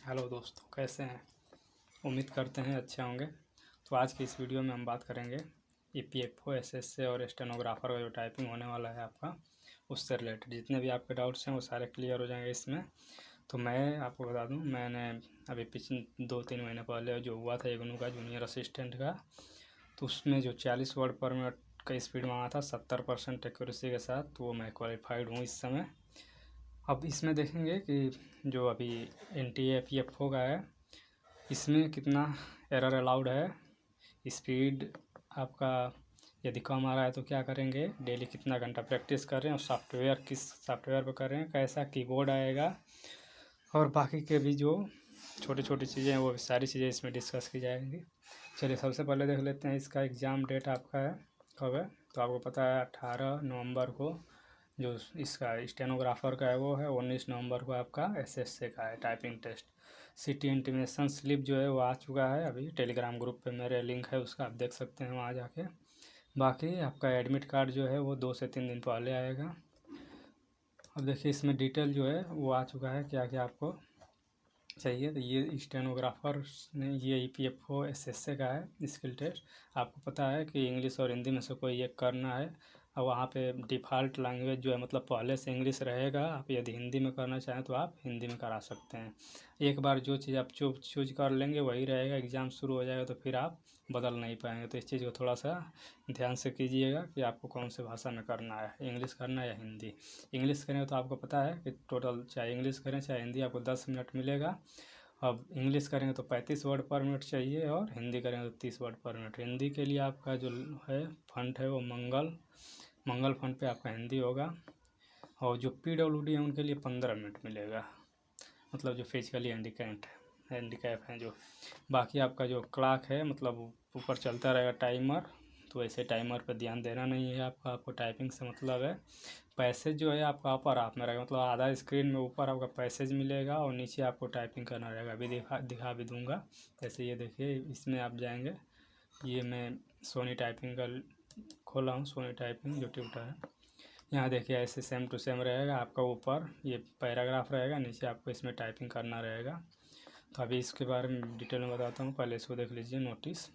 Hello दोस्तों, कैसे हैं। उम्मीद करते हैं अच्छे होंगे। तो आज की इस वीडियो में हम बात करेंगे ईपीएफओ, एसएसए और स्टेनोग्राफर का जो टाइपिंग होने वाला है आपका, उससे रिलेटेड जितने भी आपके डाउट्स हैं वो सारे क्लियर हो जाएंगे इसमें। तो मैं आपको बता दूं, मैंने अभी पिछले 2-3 महीने पहले जो हुआ था इग्नू का जूनियर असिस्टेंट का, तो उसमें जो 40 वर्ड पर मिनट का स्पीड मांगा था 70% एक्यूरेसी के साथ, तो वो मैं क्वालिफाइड हूँ इस समय। अब इसमें देखेंगे कि जो अभी NTA-PFO का है, इसमें कितना एरर अलाउड है, स्पीड आपका यदि कम आ रहा है तो क्या करेंगे, डेली कितना घंटा प्रैक्टिस कर रहे हैं और सॉफ्टवेयर किस सॉफ्टवेयर पर कर रहे हैं, कैसा कीबोर्ड आएगा, और बाकी के भी जो छोटी छोटी चीज़ें हैं वो सारी चीज़ें इसमें डिस्कस की जाएंगी। चलिए सबसे पहले देख लेते हैं इसका एग्ज़ाम डेट आपका है कब है। तो आपको पता है 18 नवंबर को जो इसका स्टेनोग्राफर का है वो है, 19 नवंबर को आपका एसएसए का है typing test. City intimation slip जो है वो आ चुका है, अभी टेलीग्राम ग्रुप पे मेरे लिंक है उसका, आप देख सकते हैं वहाँ जाके। बाकी आपका एडमिट कार्ड जो है वो 2 से 3 दिन पहले आएगा। अब देखिए इसमें डिटेल जो है वो आ चुका है, क्या क्या आपको चाहिए। तो ये स्टेनोग्राफर ने ये ईपीएफओ एसएसए का है स्किल टेस्ट। आपको पता है कि इंग्लिश और हिंदी में से कोई एक करना है, और वहाँ पे डिफ़ॉल्ट लैंग्वेज जो है मतलब पहले से इंग्लिश रहेगा। आप यदि हिंदी में करना चाहें तो आप हिंदी में करा सकते हैं। एक बार जो चीज़ आप चूज कर लेंगे वही रहेगा, एग्ज़ाम शुरू हो जाएगा तो फिर आप बदल नहीं पाएंगे। तो इस चीज़ को थोड़ा सा ध्यान से कीजिएगा कि आपको कौन से भाषा में करना है, इंग्लिश करना है या हिंदी। इंग्लिश करेंगे तो आपको पता है कि टोटल चाहे इंग्लिश करें चाहे हिंदी आपको 10 मिनट मिलेगा। अब इंग्लिश करेंगे तो 35 वर्ड पर मिनट चाहिए और हिंदी करेंगे तो 30 वर्ड पर मिनट। हिंदी के लिए आपका जो है फंड है वो मंगल फंड पे आपका हिंदी होगा। और जो PWD है उनके लिए 15 मिनट मिलेगा, मतलब जो फिजिकली हैंडीकैप हैं जो। बाकी आपका जो क्लॉक है मतलब ऊपर चलता रहेगा टाइमर, तो ऐसे टाइमर पर ध्यान देना नहीं है आपको टाइपिंग से मतलब है। पैसेज जो है आपका अपर हाफ में रहेगा, मतलब आधा स्क्रीन में ऊपर आपका पैसेज मिलेगा और नीचे आपको टाइपिंग करना रहेगा। अभी दिखा भी दूंगा। जैसे ये देखिए इसमें आप जाएंगे, ये मैं सोनी टाइपिंग का खोला हूँ, सोनी टाइपिंग जो ट्यूटर है। यहाँ देखिए ऐसे सेम टू सेम रहेगा, आपका ऊपर ये पैराग्राफ रहेगा, नीचे आपको इसमें टाइपिंग करना रहेगा। तो अभी इसके बारे में डिटेल में बताता हूँ, पहले इसको देख लीजिए नोटिस।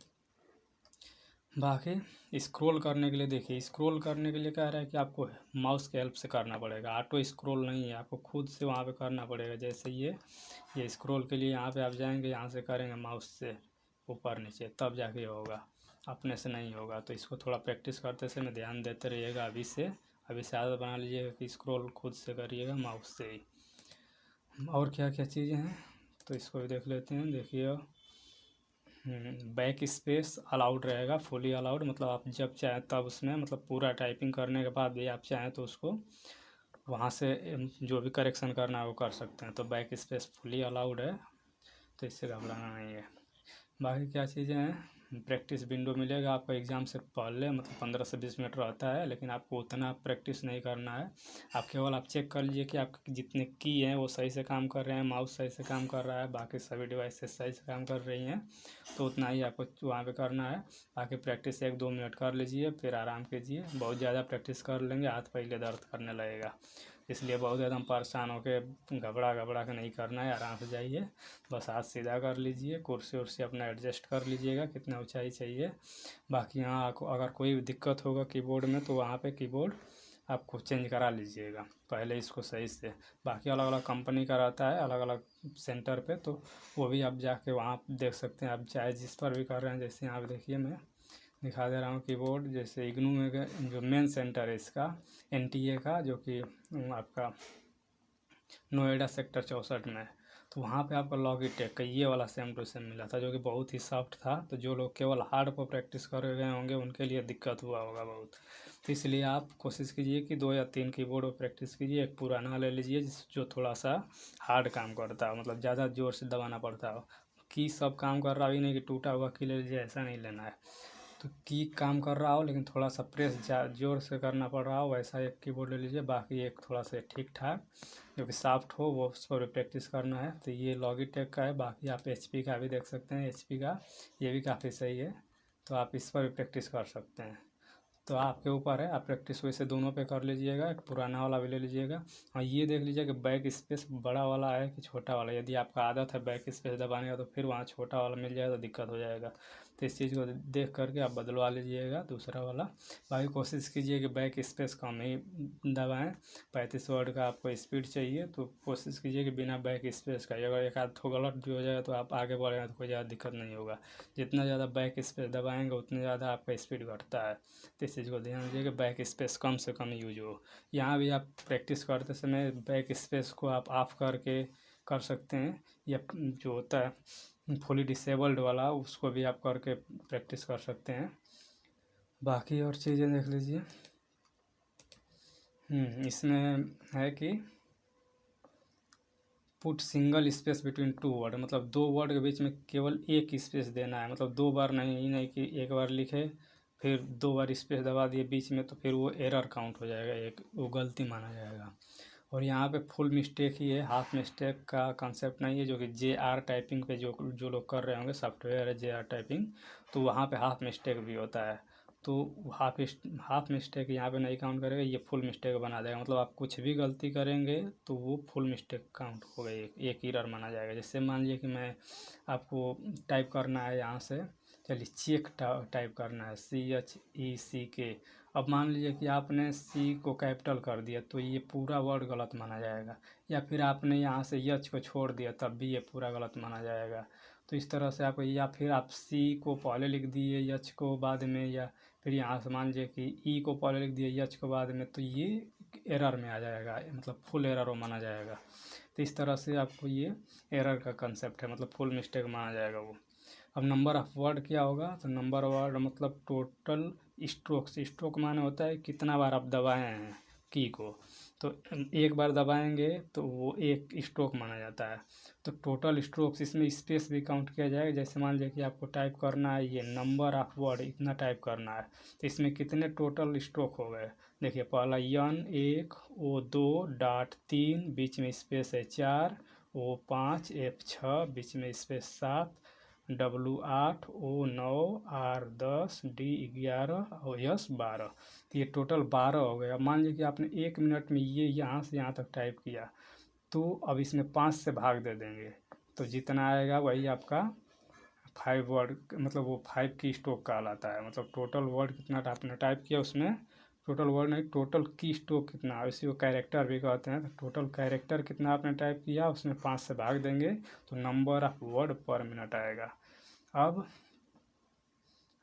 बाकी स्क्रॉल करने के लिए देखिए, स्क्रॉल करने के लिए कह रहा है कि आपको माउस के हेल्प से करना पड़ेगा, ऑटो स्क्रॉल नहीं है, आपको खुद से वहाँ पे करना पड़ेगा। जैसे ये स्क्रॉल के लिए यहाँ पे आप जाएंगे, यहाँ से करेंगे माउस से ऊपर नीचे, तब जाके होगा, अपने से नहीं होगा। तो इसको थोड़ा प्रैक्टिस करते समय ध्यान देते रहिएगा। अभी से आदत बना लीजिएगा कि स्क्रॉल खुद से करिएगा माउस से ही। और क्या क्या चीज़ें हैं तो इसको भी देख लेते हैं। देखिए बैक स्पेस अलाउड रहेगा, फुली अलाउड, मतलब आप जब चाहें तब उसमें, मतलब पूरा टाइपिंग करने के बाद भी आप चाहें तो उसको वहाँ से जो भी करेक्शन करना है वो कर सकते हैं। तो बैक स्पेस फुली अलाउड है, तो इससे घबराना नहीं है। बाकी क्या चीज़ें हैं, प्रैक्टिस विंडो मिलेगा आपको एग्ज़ाम से पहले, मतलब 15 से 20 मिनट रहता है, लेकिन आपको उतना प्रैक्टिस नहीं करना है। आप केवल आप चेक कर लीजिए कि आपके जितने की हैं वो सही से काम कर रहे हैं, माउस सही से काम कर रहा है, बाकी सभी डिवाइसेस सही से काम कर रही हैं, तो उतना ही आपको वहाँ पे करना है। बाकी प्रैक्टिस 1-2 मिनट कर लीजिए, फिर आराम कीजिए। बहुत ज़्यादा प्रैक्टिस कर लेंगे हाथ पहले दर्द करने लगेगा, इसलिए बहुत ज़्यादा परेशान होकर घबरा के नहीं करना है, आराम से जाइए। बस हाथ सीधा कर लीजिए, कुर्सी उर्सी अपना एडजस्ट कर लीजिएगा कितना ऊंचाई चाहिए। बाकी यहाँ अगर कोई भी दिक्कत होगा कीबोर्ड में तो वहाँ पे कीबोर्ड आपको चेंज करा लीजिएगा पहले इसको सही से। बाकी अलग अलग कंपनी का रहता है अलग अलग सेंटर पे, तो वो भी आप जाके वहाँ देख सकते हैं। आप चाहे जिस पर भी कर रहे हैं, जैसे यहाँ पे देखिए मैं दिखा दे रहा हूँ कीबोर्ड, जैसे इग्नू में जो मेन सेंटर है इसका NTA का, जो कि आपका नोएडा सेक्टर 64 में है। तो वहाँ पे आपका लॉगिटेक का ये वाला सेम टू सेम मिला था, जो कि बहुत ही सॉफ्ट था। तो जो लोग केवल हार्ड पर प्रैक्टिस कर गए होंगे उनके लिए दिक्कत हुआ होगा बहुत। तो इसलिए आप कोशिश कीजिए कि 2 या 3 कीबोर्ड पर प्रैक्टिस कीजिए। एक पुराना ले लीजिए जो थोड़ा सा हार्ड काम करता हो, मतलब ज़्यादा ज़ोर से दबाना पड़ता हो। की सब काम कर रहा हो, ही नहीं कि टूटा हुआ की ले लीजिए, ऐसा नहीं लेना है। तो की काम कर रहा हो लेकिन थोड़ा सा प्रेस जोर से करना पड़ रहा हो, वैसा एक कीबोर्ड ले लीजिए। बाकी एक थोड़ा सा ठीक ठाक जो कि सॉफ्ट हो, वो उस पर प्रैक्टिस करना है। तो ये लॉगिटेक का है। बाकी आप HP का भी देख सकते हैं, HP का ये भी काफ़ी सही है, तो आप इस पर भी प्रैक्टिस कर सकते हैं। तो आपके ऊपर है, आप प्रैक्टिस वैसे दोनों पे कर लीजिएगा, एक पुराना वाला भी ले लीजिएगा। हाँ, ये देख लीजिए कि बैक स्पेस बड़ा वाला है कि छोटा वाला। यदि आपका आदत है बैक स्पेस दबाने का तो फिर वहाँ छोटा वाला मिल जाएगा तो दिक्कत हो जाएगा। तो इस चीज़ को देख करके आप बदलवा लीजिएगा दूसरा वाला। बाकी कोशिश कीजिए कि बैक स्पेस कम ही दबाएँ। 35 वर्ड का आपको स्पीड चाहिए तो कोशिश कीजिए कि बिना बैक स्पेस का, अगर एक आध ठो गलत भी हो जाएगा तो आप आगे बढ़ेंगे तो कोई ज़्यादा दिक्कत नहीं होगा। जितना ज़्यादा बैक स्पेस दबाएंगे उतने ज़्यादा आपका स्पीड घटता है। तो इस चीज़ को ध्यान दीजिए कि बैक स्पेस कम से कम यूज हो। यहाँ भी आप प्रैक्टिस करते समय बैक स्पेस को आप ऑफ करके कर सकते हैं, या जो होता है फुली डिसेबल्ड वाला उसको भी आप करके प्रैक्टिस कर सकते हैं। बाकी और चीज़ें देख लीजिए। इसमें है कि put single space between two word, मतलब दो वर्ड के बीच में केवल एक स्पेस देना है। मतलब दो बार नहीं, ही नहीं कि एक बार लिखे फिर दो बार स्पेस दबा दिए बीच में तो फिर वो एरर काउंट हो जाएगा, एक वो गलती माना जाएगा। और यहाँ पे फुल मिस्टेक ही है, हाफ मिस्टेक का कंसेप्ट नहीं है, जो कि JR टाइपिंग पे जो जो लोग कर रहे होंगे, सॉफ्टवेयर है JR टाइपिंग, तो वहाँ पे हाफ मिस्टेक भी होता है। तो हाफ मिस्टेक यहाँ पे नहीं काउंट करेगा, ये फुल मिस्टेक बना देगा। मतलब आप कुछ भी गलती करेंगे तो वो फुल मिस्टेक काउंट हो गई, एक एरर माना जाएगा। जैसे मान लीजिए कि मैं आपको टाइप करना है यहाँ से, चलिए चेक टाइप करना है CHECK। अब मान लीजिए कि आपने सी को कैपिटल कर दिया तो ये पूरा वर्ड गलत माना जाएगा, या फिर आपने यहाँ से यच को छोड़ दिया तब भी ये पूरा गलत माना जाएगा। तो इस तरह से आप, या फिर आप सी को पहले लिख दिए यच को बाद में, या फिर यहाँ से मान लीजिए कि ई को पहले लिख दिए यच को बाद में, तो ये एरर में आ जाएगा, मतलब फुल एरर वो माना जाएगा। तो इस तरह से आपको ये एरर का कंसेप्ट है, मतलब फुल मिस्टेक माना जाएगा वो। अब नंबर ऑफ वर्ड क्या होगा, तो नंबर वर्ड मतलब टोटल स्ट्रोक्स। स्ट्रोक माने होता है कितना बार आप दबाए हैं की को, तो एक बार दबाएंगे तो वो एक स्ट्रोक माना जाता है। तो टोटल स्ट्रोक्स, इसमें स्पेस भी काउंट किया जाएगा। जैसे मान लीजिए कि आपको टाइप करना है ये नंबर ऑफ वर्ड इतना टाइप करना है, तो इसमें कितने टोटल स्ट्रोक हो गए। देखिए पहला N1 O2.3 बीच में स्पेस है 4, O5 F6 बीच में space 7, W8 O9 R10 D11 और S12। तो ये टोटल 12 हो गया। मान लीजिए कि आपने 1 मिनट में ये यहाँ से यहाँ तक टाइप किया, तो अब इसमें 5 से भाग दे देंगे तो जितना आएगा वही आपका 5 वर्ड, मतलब वो 5 की स्ट्रोक कहलाता है। मतलब टोटल वर्ड कितना आपने टाइप किया उसमें, टोटल वर्ड नहीं, टोटल की स्ट्रोक कितना है, इसी को कैरेक्टर भी कहते हैं। तो टोटल कैरेक्टर कितना आपने टाइप किया उसमें 5 से भाग देंगे तो नंबर ऑफ वर्ड पर मिनट आएगा। अब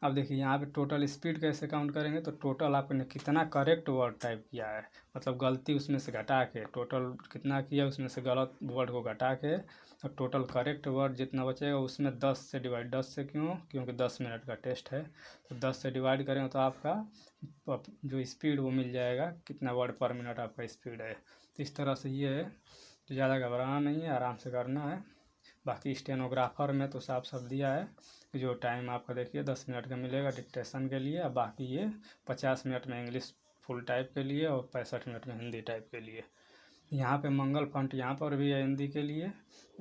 देखिए यहाँ पे टोटल स्पीड कैसे काउंट करेंगे, तो टोटल आपने कितना करेक्ट वर्ड टाइप किया है, मतलब गलती उसमें से घटा के टोटल कितना किया उसमें से गलत वर्ड को घटा के, तो टोटल करेक्ट वर्ड जितना बचेगा उसमें 10 से डिवाइड, 10 से क्यों, क्योंकि 10 मिनट का टेस्ट है, तो 10 से डिवाइड करेंगे तो आपका जो स्पीड वो मिल जाएगा, कितना वर्ड पर मिनट आपका स्पीड है। तो इस तरह से ये है, तो ज़्यादा घबराना नहीं है, आराम से करना है। बाकी स्टेनोग्राफर में तो साफ साफ दिया है कि जो टाइम आपका देखिए 10 मिनट का मिलेगा डिक्टेशन के लिए, और बाकी ये 50 मिनट में इंग्लिश फुल टाइप के लिए और 65 मिनट में हिंदी टाइप के लिए। यहाँ पे मंगल फंट यहाँ पर भी है हिंदी के लिए,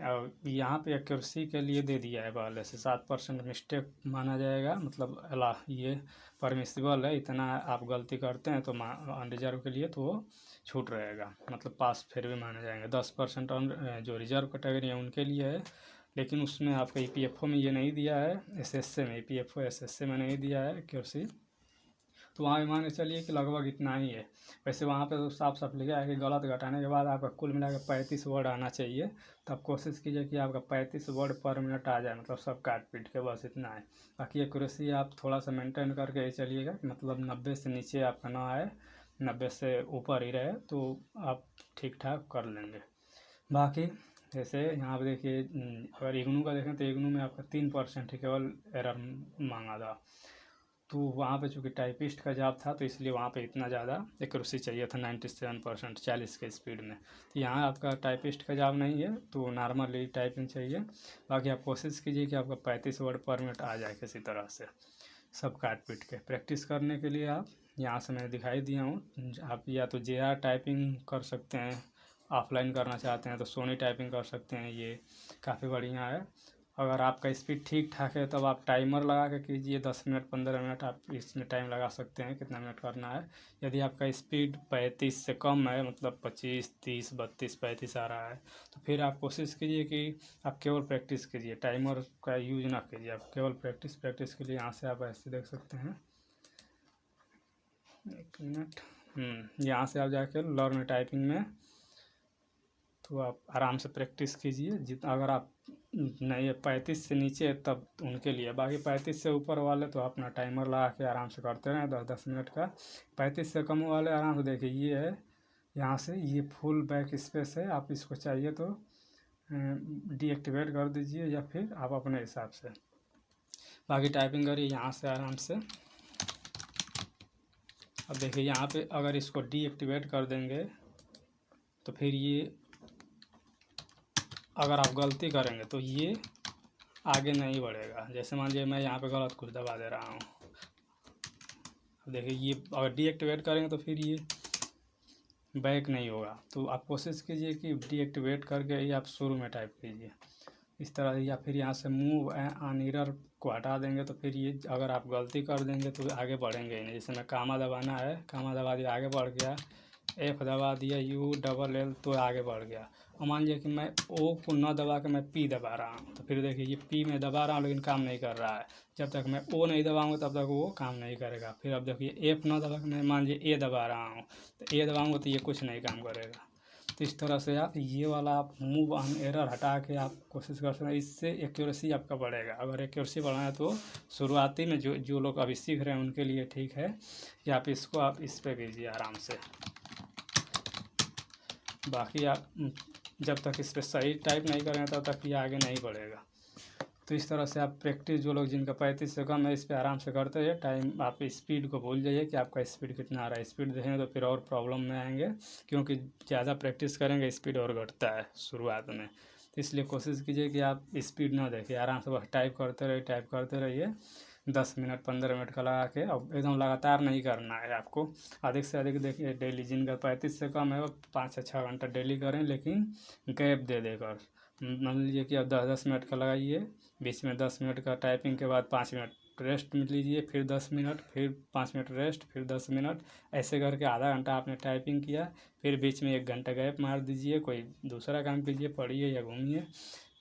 और यहाँ पे एक्यूरेसी के लिए दे दिया है पहले से 7% मिस्टेक माना जाएगा, मतलब अला ये परमिसिबल है, इतना आप गलती करते हैं तो अनरिजर्व के लिए तो वो छूट रहेगा, मतलब पास फिर भी माने जाएंगे। 10% जो रिजर्व कैटेगरी है उनके लिए है, लेकिन उसमें आपका EPFO में ये नहीं दिया है, SSA में, EPFO SSA में नहीं दिया है एक्यूरेसी, तो वहाँ भी मान के चलिए कि लगभग इतना ही है। वैसे वहाँ पे तो साफ साफ लिखा है कि गलत घटाने के बाद आपका कुल मिला के 35 वर्ड आना चाहिए, तो आप कोशिश कीजिए कि आपका 35 वर्ड पर मिनट आ जाए, मतलब सब काट पीट के बस इतना है। बाकी एक्यूरेसी आप थोड़ा सा मेंटेन करके ही चलिएगा, मतलब 90 से नीचे आपका ना आए, 90 से ऊपर ही रहे तो आप ठीक ठाक कर लेंगे। बाकी जैसे यहाँ पर देखिए अगर इग्नू का देखें तो इग्नू में आपका 3% ही केवल एरर मांगा था, तो वहाँ पे चूँकि टाइपिस्ट का जॉब था तो इसलिए वहाँ पे इतना ज़्यादा एक्यूरेसी चाहिए था 97% 40 के स्पीड में। तो यहाँ आपका टाइपिस्ट का जॉब नहीं है तो नॉर्मली टाइपिंग चाहिए। बाकी आप कोशिश कीजिए कि आपका 35 वर्ड पर मिनट आ जाए किसी तरह से, सब काट पीट के। प्रैक्टिस करने के लिए आप यहाँ से मैंने दिखाई दिया हूँ, आप या तो JR टाइपिंग कर सकते हैं, ऑफलाइन करना चाहते हैं तो सोनी टाइपिंग कर सकते हैं, ये काफ़ी बढ़िया है। अगर आपका स्पीड ठीक ठाक है तब आप टाइमर लगा के कीजिए, 10 मिनट 15 मिनट आप इसमें टाइम लगा सकते हैं कितना मिनट करना है। यदि आपका स्पीड 35 से कम है, मतलब 25 30 32 35 आ रहा है, तो फिर आप कोशिश कीजिए कि आप केवल प्रैक्टिस कीजिए, टाइमर का यूज ना कीजिए। आप केवल प्रैक्टिस के लिए यहाँ से आप ऐसे देख सकते हैं, 1 मिनट, यहाँ से आप जाके लर्न टाइपिंग में, तो आप आराम से प्रैक्टिस कीजिए। जितना अगर आप नहीं 35 से नीचे तब उनके लिए, बाकी 35 से ऊपर वाले तो अपना टाइमर लगा के आराम से करते रहें 10-10 मिनट का। 35 से कम वाले आराम से देखिए, ये है यहाँ से ये फुल बैक स्पेस है, आप इसको चाहिए तो डीएक्टिवेट कर दीजिए या फिर आप अपने हिसाब से बाकी टाइपिंग करिए यहाँ से आराम से। अब देखिए यहाँ पे अगर इसको डीएक्टिवेट कर देंगे तो फिर ये अगर आप गलती करेंगे तो ये आगे नहीं बढ़ेगा। जैसे मान लीजिए मैं यहाँ पे गलत कुछ दबा दे रहा हूँ, अब देखिए ये अगर डीएक्टिवेट करेंगे तो फिर ये बैक नहीं होगा। तो आप कोशिश कीजिए कि डीएक्टिवेट करके ही आप शुरू में टाइप कीजिए इस तरह, या फिर यहाँ से मूव ऑन एरर को हटा देंगे तो फिर ये अगर आप गलती कर देंगे तो आगे बढ़ेंगे ही नहीं। जैसे मैं कामा दबाना है, कामा दबा दिया आगे बढ़ गया, F दबा दिया ULL तो आगे बढ़ गया। और मान लीजिए कि मैं O को न दबा के मैं P दबा रहा हूँ, तो फिर देखिए ये P में दबा रहा हूँ लेकिन काम नहीं कर रहा है। जब तक मैं O नहीं दबाऊँगा तब तक वो काम नहीं करेगा। फिर अब देखिए F न दबा के मैं मान लीजिए A दबा रहा हूँ, तो A दबाऊँगा तो ये कुछ नहीं काम करेगा। तो इस तरह से आप ये वाला आप मूव ऑन एरर हटा के आप कोशिश कर सकते हैं, इससे एक्यूरेसी आपका बढ़ेगा। अगर एक्यूरेसी बढ़ाना है तो शुरुआती में जो लोग अभी सीख रहे हैं उनके लिए ठीक है कि आप इसको आप इस पे कीजिए आराम से। बाकी आप जब तक इस पर सही टाइप नहीं करेंगे तब तक ये आगे नहीं बढ़ेगा। तो इस तरह से आप प्रैक्टिस, जो लोग जिनका 35 से कम है इस पर आराम से करते हैं। टाइम आप स्पीड को भूल जाइए कि आपका स्पीड कितना आ रहा है। स्पीड देखेंगे तो फिर और प्रॉब्लम में आएंगे, क्योंकि ज़्यादा प्रैक्टिस करेंगे स्पीड और घटता है शुरुआत में। तो इसलिए कोशिश कीजिए कि आप स्पीड ना देखिए, आराम से बस टाइप करते रहिए 10 मिनट 15 मिनट का लगा के। अब एकदम लगातार नहीं करना है आपको, अधिक से अधिक देखिए डेली, जिनका 35 से कम है वो 5 से 6 घंटा डेली करें, लेकिन गैप दे देकर। मान लीजिए कि अब 10-10 मिनट का लगाइए, बीच में 10 मिनट का टाइपिंग के बाद 5 मिनट रेस्ट लीजिए, फिर 10 मिनट, फिर 5 मिनट रेस्ट, फिर 10 मिनट, ऐसे करके आधा घंटा आपने टाइपिंग किया। फिर बीच में 1 घंटा गैप मार दीजिए, कोई दूसरा काम कीजिए, पढ़िए या घूमिए।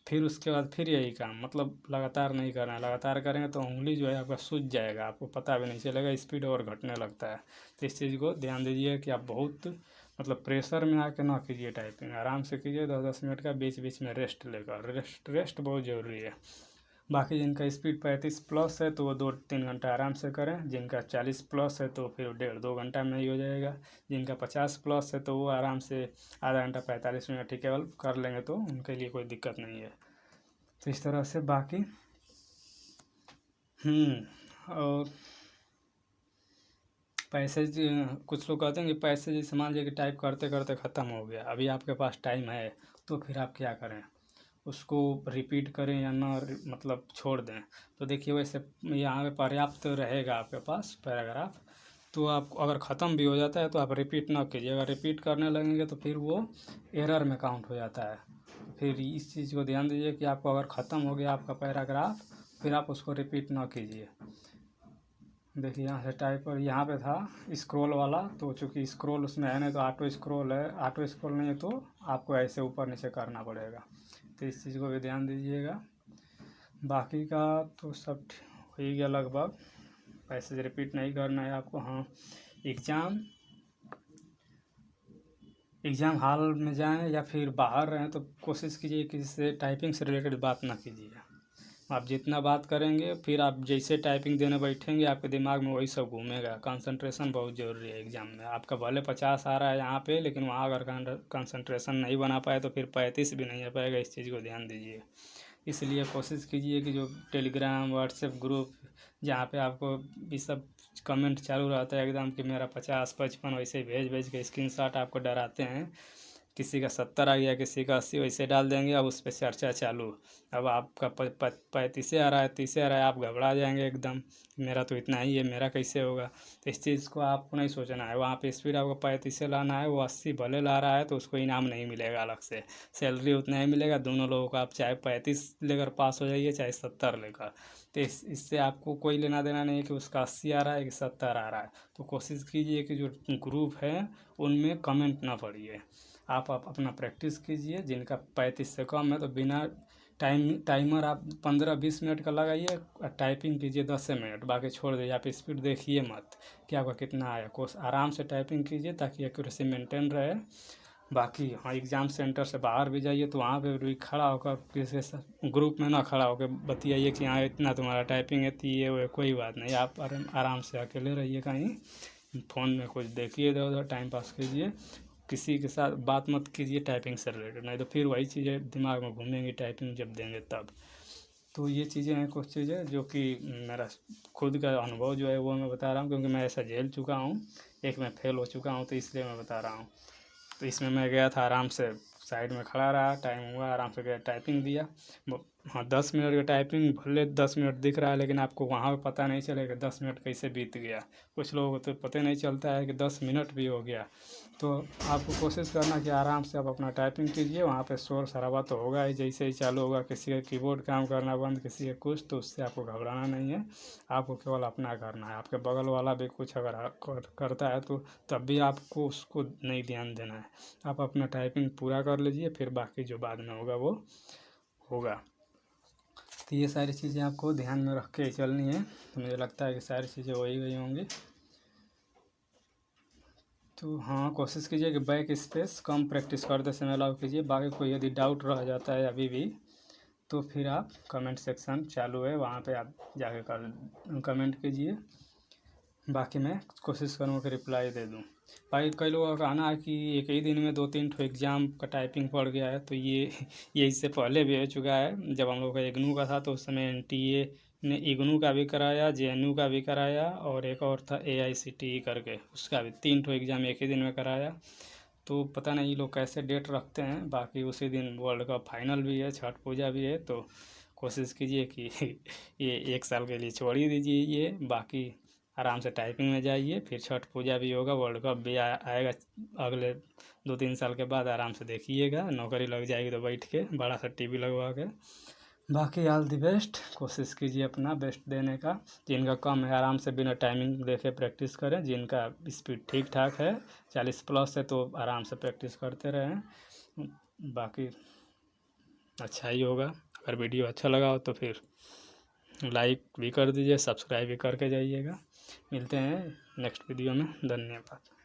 फिर उसके बाद फिर यही काम, मतलब लगातार नहीं करना है। लगातार करेंगे तो उंगली जो है आपका सूझ जाएगा, आपको पता भी नहीं चलेगा, स्पीड और घटने लगता है। तो इस चीज़ को ध्यान दीजिए कि आप बहुत मतलब प्रेशर में आके ना कीजिए टाइपिंग, आराम से कीजिए 10-10 मिनट का, बीच बीच में रेस्ट लेकर। रेस्ट बहुत ज़रूरी है। बाकी जिनका स्पीड 35 प्लस है तो वो 2-3 घंटा आराम से करें। जिनका 40 प्लस है तो फिर 1.5-2 घंटा में ही हो जाएगा। जिनका 50 प्लस है तो वो आराम से आधा घंटा 45 मिनट ही केवल कर लेंगे, तो उनके लिए कोई दिक्कत नहीं है। तो इस तरह से बाकी और पैसेज, कुछ लोग कहते हैं कि पैसेज जैसे मान लीजिए कि टाइप करते करते ख़त्म हो गया, अभी आपके पास टाइम है, तो फिर आप क्या करें, उसको रिपीट करें या ना मतलब छोड़ दें। तो देखिए वैसे यहाँ पे पर्याप्त रहेगा आपके पास पैराग्राफ, तो आप अगर ख़त्म भी हो जाता है तो आप रिपीट ना कीजिए। अगर रिपीट करने लगेंगे तो फिर वो एरर में काउंट हो जाता है। फिर इस चीज़ को ध्यान दीजिए कि आपको अगर ख़त्म हो गया आपका पैराग्राफ, फिर आप उसको रिपीट ना कीजिए। देखिए यहाँ से टाइप पर यहाँ पे था स्क्रॉल वाला, तो चूँकि स्क्रॉल उसमें है नहीं तो ऑटो स्क्रॉल है, ऑटो स्क्रॉल नहीं है तो आपको ऐसे ऊपर नीचे करना पड़ेगा। तो इस चीज़ को भी ध्यान दीजिएगा। बाकी का तो सब हो ही गया लगभग, पैसेज रिपीट नहीं करना है आपको। हाँ, एग्ज़ाम हॉल में जाएं या फिर बाहर रहें तो कोशिश कीजिए कि इससे टाइपिंग से रिलेटेड बात ना कीजिए। आप जितना बात करेंगे फिर आप जैसे टाइपिंग देने बैठेंगे आपके दिमाग में वही सब घूमेगा। कंसंट्रेशन बहुत ज़रूरी है एग्ज़ाम में। आपका भले 50 आ रहा है यहाँ पे, लेकिन वहाँ अगर कंसंट्रेशन नहीं बना पाए तो फिर 35 भी नहीं आ पाएगा। इस चीज़ को ध्यान दीजिए। इसलिए कोशिश कीजिए कि जो टेलीग्राम व्हाट्सएप ग्रुप जहाँ पे आपको ये सब कमेंट चालू रहता है एकदम कि मेरा 50 55, वैसे भेज के स्क्रीनशॉट आपको डराते हैं किसी का 70 आ गया, किसी का 80, वैसे डाल देंगे। अब उस पर चर्चा चालू। अब आपका 35 आ रहा है, 30 आ रहा है, आप घबरा जाएंगे एकदम, मेरा तो इतना ही है, मेरा कैसे होगा। तो इस चीज़ को आपको नहीं सोचना है। वहाँ पे स्पीड आपको 35 लाना है, वो 80 भले ला रहा है तो उसको इनाम नहीं मिलेगा अलग से, सैलरी उतना ही मिलेगा दोनों लोगों का। आप चाहे 35 लेकर पास हो जाइए, चाहे 70 लेकर, तो इससे आपको कोई लेना देना नहीं है कि उसका 80 आ रहा है कि 70 आ रहा है। तो कोशिश कीजिए कि जो ग्रुप है उनमें कमेंट ना पढ़िए, आप अपना प्रैक्टिस कीजिए। जिनका 35 से कम है तो बिना टाइमर आप 15-20 मिनट का लगाइए और टाइपिंग कीजिए 10 से मिनट, बाकी छोड़ दीजिए। आप स्पीड देखिए मत कि आपका कितना आया, कोर्स आराम से टाइपिंग कीजिए ताकि एक्यूरेसी मेंटेन रहे। बाकी हाँ, एग्ज़ाम सेंटर से बाहर भी जाइए तो वहाँ पे भी खड़ा होकर किसी ग्रुप में ना खड़ा होकर बतियाइए कि हाँ इतना तुम्हारा टाइपिंग है, तो ये वो कोई बात नहीं। आप आराम से अकेले रहिए, कहीं फ़ोन में कुछ देखिए, इधर उधर टाइम पास कीजिए, किसी के साथ बात मत कीजिए टाइपिंग से रिलेटेड, नहीं तो फिर वही चीज़ें दिमाग में घूमेंगी टाइपिंग जब देंगे तब। तो ये चीज़ें हैं, कुछ चीज़ें जो कि मेरा खुद का अनुभव जो है वो मैं बता रहा हूँ, क्योंकि मैं ऐसा झेल चुका हूँ, एक मैं फेल हो चुका हूँ, तो इसलिए मैं बता रहा हूँ। तो इसमें मैं गया था, आराम से साइड में खड़ा रहा, टाइम हुआ, आराम से गया टाइपिंग दिया। हाँ 10 मिनट का टाइपिंग, भले 10 मिनट दिख रहा है लेकिन आपको वहाँ पे पता नहीं चलेगा 10 मिनट कैसे बीत गया। कुछ लोगों को तो पता नहीं चलता है कि 10 मिनट भी हो गया। तो आपको कोशिश करना कि आराम से आप अपना टाइपिंग कीजिए। वहाँ पे शोर शराबा तो होगा ही, जैसे ही चालू होगा किसी का कीबोर्ड काम करना बंद, किसी का कुछ, तो उससे आपको घबराना नहीं है। आपको केवल अपना करना है। आपके बगल वाला भी कुछ अगर करता है तो तब भी आपको उसको नहीं ध्यान देना है। आप अपना टाइपिंग पूरा कर लीजिए, फिर बाकी जो बाद में होगा वो होगा। तो ये सारी चीज़ें आपको ध्यान में रख के चलनी है। तो मुझे लगता है कि सारी चीज़ें वही गई होंगी। तो हाँ, कोशिश कीजिए कि बैक स्पेस कम प्रैक्टिस करते समय अलाउ कीजिए। बाकी कोई यदि डाउट रह जाता है अभी भी, तो फिर आप कमेंट सेक्शन चालू है, वहाँ पे आप जाके कमेंट कीजिए। बाकी मैं कोशिश करूँगा कि रिप्लाई दे दूँ। भाई कई लोगों का कहना है कि एक ही दिन में 2-3 ठो एग्ज़ाम का टाइपिंग पड़ गया है, तो ये इससे पहले भी हो चुका है। जब हम लोग का इग्नू का था तो उस समय NTA ने इग्नू का भी कराया, JNU का भी कराया, और एक और था AICTE करके, उसका भी 3 ठो एग्ज़ाम एक ही दिन में कराया। तो पता नहीं लोग कैसे डेट रखते हैं। बाकी उसी दिन वर्ल्ड कप फाइनल भी है, छठ पूजा भी है, तो कोशिश कीजिए कि ये 1 साल के लिए छोड़ ही दीजिए ये। बाकी आराम से टाइपिंग में जाइए, फिर छठ पूजा भी होगा, वर्ल्ड कप भी आएगा अगले 2-3 साल के बाद, आराम से देखिएगा। नौकरी लग जाएगी तो बैठ के बड़ा सा TV लगवा के। बाकी ऑल दी बेस्ट, कोशिश कीजिए अपना बेस्ट देने का। जिनका कम है आराम से बिना टाइमिंग देखे प्रैक्टिस करें, जिनका स्पीड ठीक ठाक है 40+ है तो आराम से प्रैक्टिस करते रहें। बाकी अच्छा ही होगा। अगर वीडियो अच्छा लगा हो तो फिर लाइक भी कर दीजिए, सब्सक्राइब भी करके जाइएगा। मिलते हैं नेक्स्ट वीडियो में, धन्यवाद।